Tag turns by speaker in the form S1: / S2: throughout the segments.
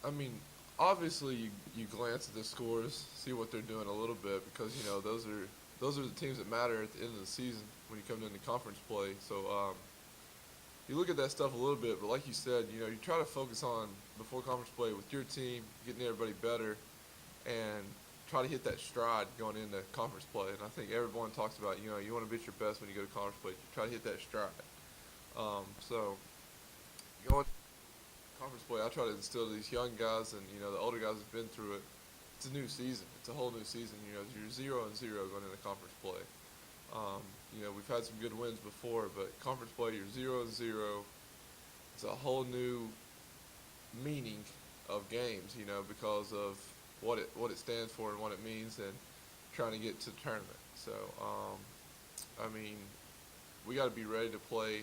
S1: I mean, obviously you glance at the scores, see what they're doing a little bit because those are the teams that matter at the end of the season when you come into conference play. So you look at that stuff a little bit, but like you said, you try to focus on before conference play with your team, getting everybody better, and try to hit that stride going into conference play. And I think everyone talks about you want to be at your best when you go to conference play. You try to hit that stride. So going conference play, I try to instill these young guys and the older guys have been through it. It's a new season. It's a whole new season. You're 0-0 going into conference play. We've had some good wins before, but conference play, you're 0-0. It's a whole new meaning of games, because of what it stands for and what it means, and trying to get to the tournament. So, we got to be ready to play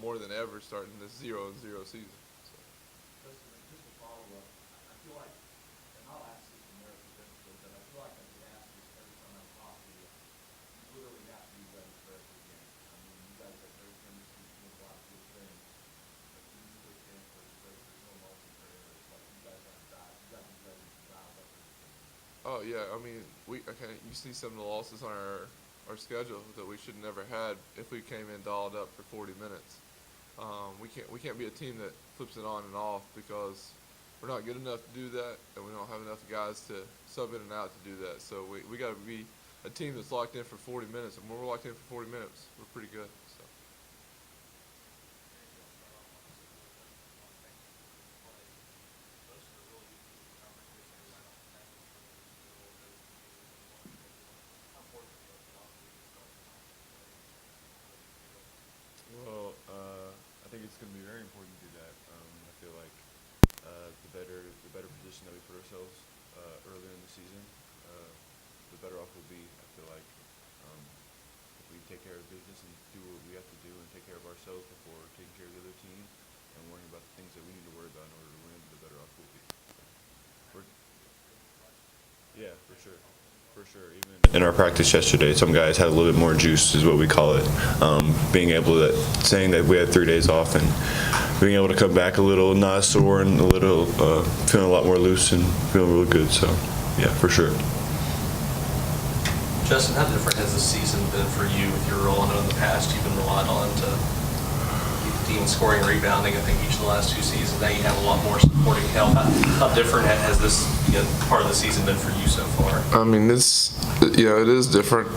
S1: more than ever starting this 0-0 season.
S2: Just to follow up, I feel like, and I'll ask this to Marek eventually, but I feel like I get asked this every time I talk to you. You literally have to be ready for every game. I mean, you guys have great chemistry, you do a lot of good things, but you usually can't there's no margin for error. It's like you guys aren't dialed. You got to be ready to dial up every game.
S1: Oh yeah, you see some of the losses on our schedule that we should have never had if we came in dialed up for 40 minutes. We can't be a team that flips it on and off because we're not good enough to do that, and we don't have enough guys to sub in and out to do that. So we got to be a team that's locked in for 40 minutes, and when we're locked in for 40 minutes, we're pretty good. So.
S3: Well, I think it's going to be very important to do that. I feel like the better position that we put ourselves earlier in the season, the better off we'll be. I feel like if we take care of business and do what we have to do and take care of ourselves before taking care of the other team and worrying about the things that we need to worry about in order to win, the better off we'll be. Yeah, for sure. For sure. Even in our practice yesterday, some guys had a little bit more juice, is what we call it. Being able to, saying that we had 3 days off and being able to come back a little not sore and a little feeling a lot more loose and feeling really good. So, yeah, for sure.
S4: Justin, how different has the season been for you with your role? I know in the past you've been relied on to keep the team scoring and rebounding. I think each of the last 2 seasons, now you have a lot more supporting help. How different has this part of the season been for you so far?
S1: I mean, it is different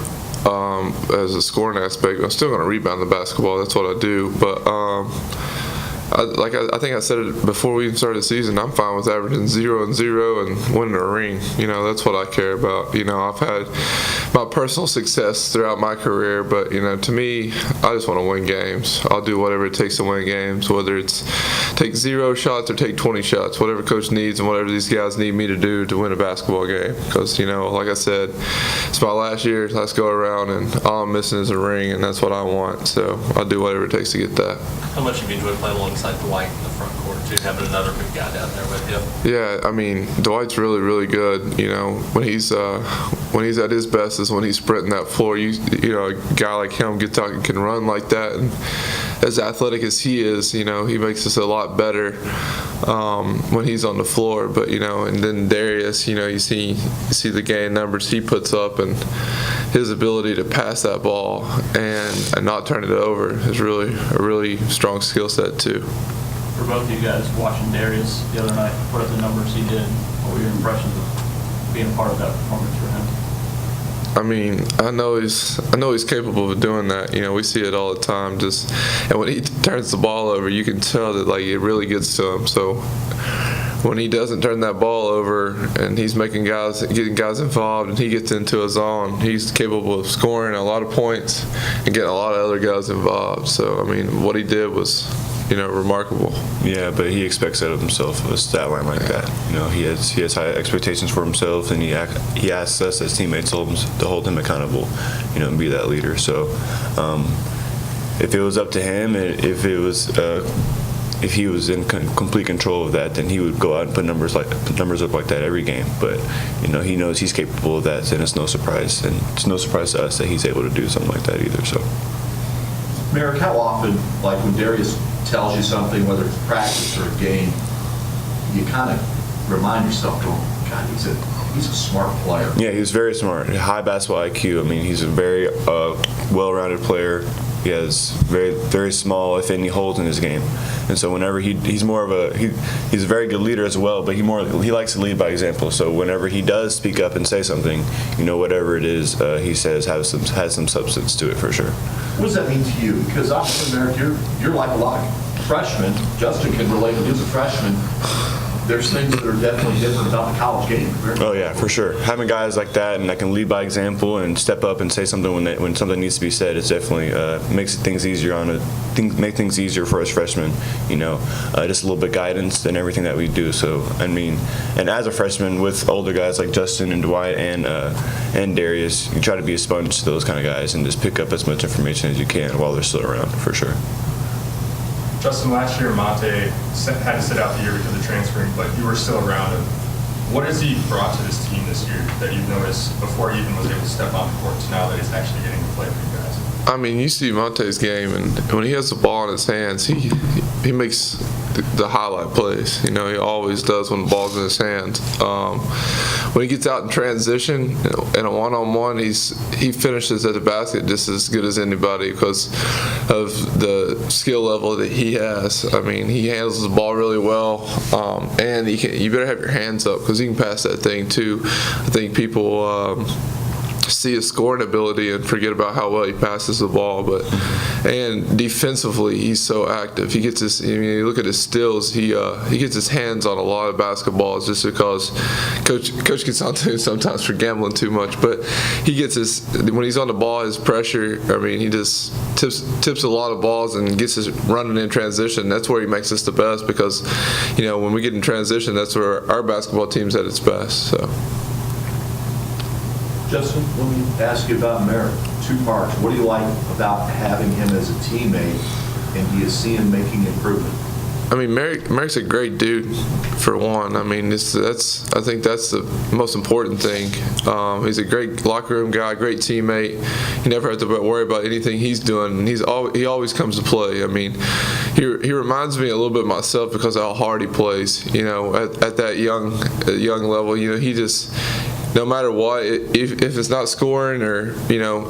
S1: as a scoring aspect. I'm still going to rebound the basketball. That's what I do. But I think I said it before we even started the season. I'm fine with averaging 0-0 and winning a ring. That's what I care about. I've had my personal success throughout my career, but to me, I just want to win games. I'll do whatever it takes to win games, whether it's take 0 shots or take 20 shots, whatever coach needs and whatever these guys need me to do to win a basketball game. Because like I said, it's my last year. Let's go around, and all I'm missing is a ring, and that's what I want. So I'll do whatever it takes to get that.
S4: How much have you enjoyed playing alongside Dwight in the front court too, having another big guy down there with you?
S1: Yeah, I mean, Dwight's really, really good. When he's at his best is when he's sprinting that floor. A guy like him can run like that, and as athletic as he is, he makes us a lot better when he's on the floor. But and then Darius, you see the game numbers he puts up, and his ability to pass that ball and not turn it over is really a really strong skill set too.
S5: For both of you guys, watching Darius the other night put up the numbers he did, what were your impressions of being a part of that performance for him?
S1: I mean, I know he's capable of doing that. We see it all the time. And when he turns the ball over, you can tell that it really gets to him. So when he doesn't turn that ball over and he's getting guys involved and he gets into a zone, he's capable of scoring a lot of points and getting a lot of other guys involved. So I mean, what he did was remarkable.
S3: Yeah, but he expects that of himself, a stat line like that. He has high expectations for himself, and he asks us as teammates to hold him accountable, and be that leader. So if it was up to him, if he was in complete control of that, then he would go out and put numbers up like that every game. But he knows he's capable of that, and it's no surprise. And it's no surprise to us that he's able to do something like that either. So,
S2: Marek, how often, when Darius tells you something, whether it's practice or a game, you kind of remind yourself, going, God, he's a smart player.
S3: Yeah, he was very smart. High basketball IQ. I mean, he's a very well-rounded player. He has very, very small, if any, holes in his game. And so whenever he's more of he's a very good leader as well, but he likes to lead by example. So whenever he does speak up and say something, whatever it is he says has some substance to it for sure.
S2: What does that mean to you? Because obviously, Marek, you're like a lot of freshmen. Justin can relate to, he's a freshman. There's things that are definitely different about the college game.
S3: Oh yeah, for sure. Having guys like that and that can lead by example and step up and say something when something needs to be said, it's definitely makes things easier make things easier for us freshmen. Just a little bit of guidance and everything that we do. So I mean, and as a freshman with older guys like Justin and Dwight and Darius, you try to be a sponge to those kind of guys and just pick up as much information as you can while they're still around, for sure.
S6: Justin, last year Monte had to sit out the year because of transferring, but you were still around him. What has he brought to this team this year that you've noticed before he even was able to step on the court to now that he's actually getting to play for you guys?
S1: I mean, you see Monte's game, and when he has the ball in his hands, he makes the highlight plays. He always does when the ball's in his hands. When he gets out in transition in a one-on-one, he finishes at the basket just as good as anybody because of the skill level that he has. I mean, he handles the ball really well, and you better have your hands up because he can pass that thing too. I think people see his scoring ability and forget about how well he passes the ball, and defensively he's so active. He gets his. I mean, you look at his steals. He gets his hands on a lot of basketballs just because coach gets on to him sometimes for gambling too much. But he gets his when he's on the ball. His pressure. I mean, he just tips a lot of balls and gets his running in transition. That's where he makes us the best because, when we get in transition, that's where our basketball team's at its best. So.
S2: Justin, let me ask you about Marek. Two parts. What do you like about having him as a teammate, and do you see him making improvement?
S1: I mean, Marek's a great dude, for one. I mean, I think that's the most important thing. He's a great locker room guy, great teammate. You never have to worry about anything he's doing. He always comes to play. I mean, he reminds me a little bit of myself because of how hard he plays. At that young level, he just. No matter what, if it's not scoring or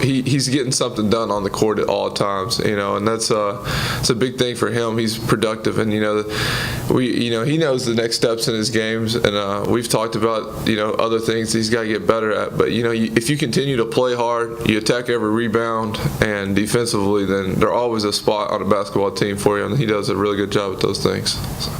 S1: he's getting something done on the court at all times, and it's a big thing for him. He's productive, and he knows the next steps in his games, and we've talked about other things he's got to get better at. But if you continue to play hard, you attack every rebound, and defensively, then there's always a spot on a basketball team for you, and he does a really good job at those things. So.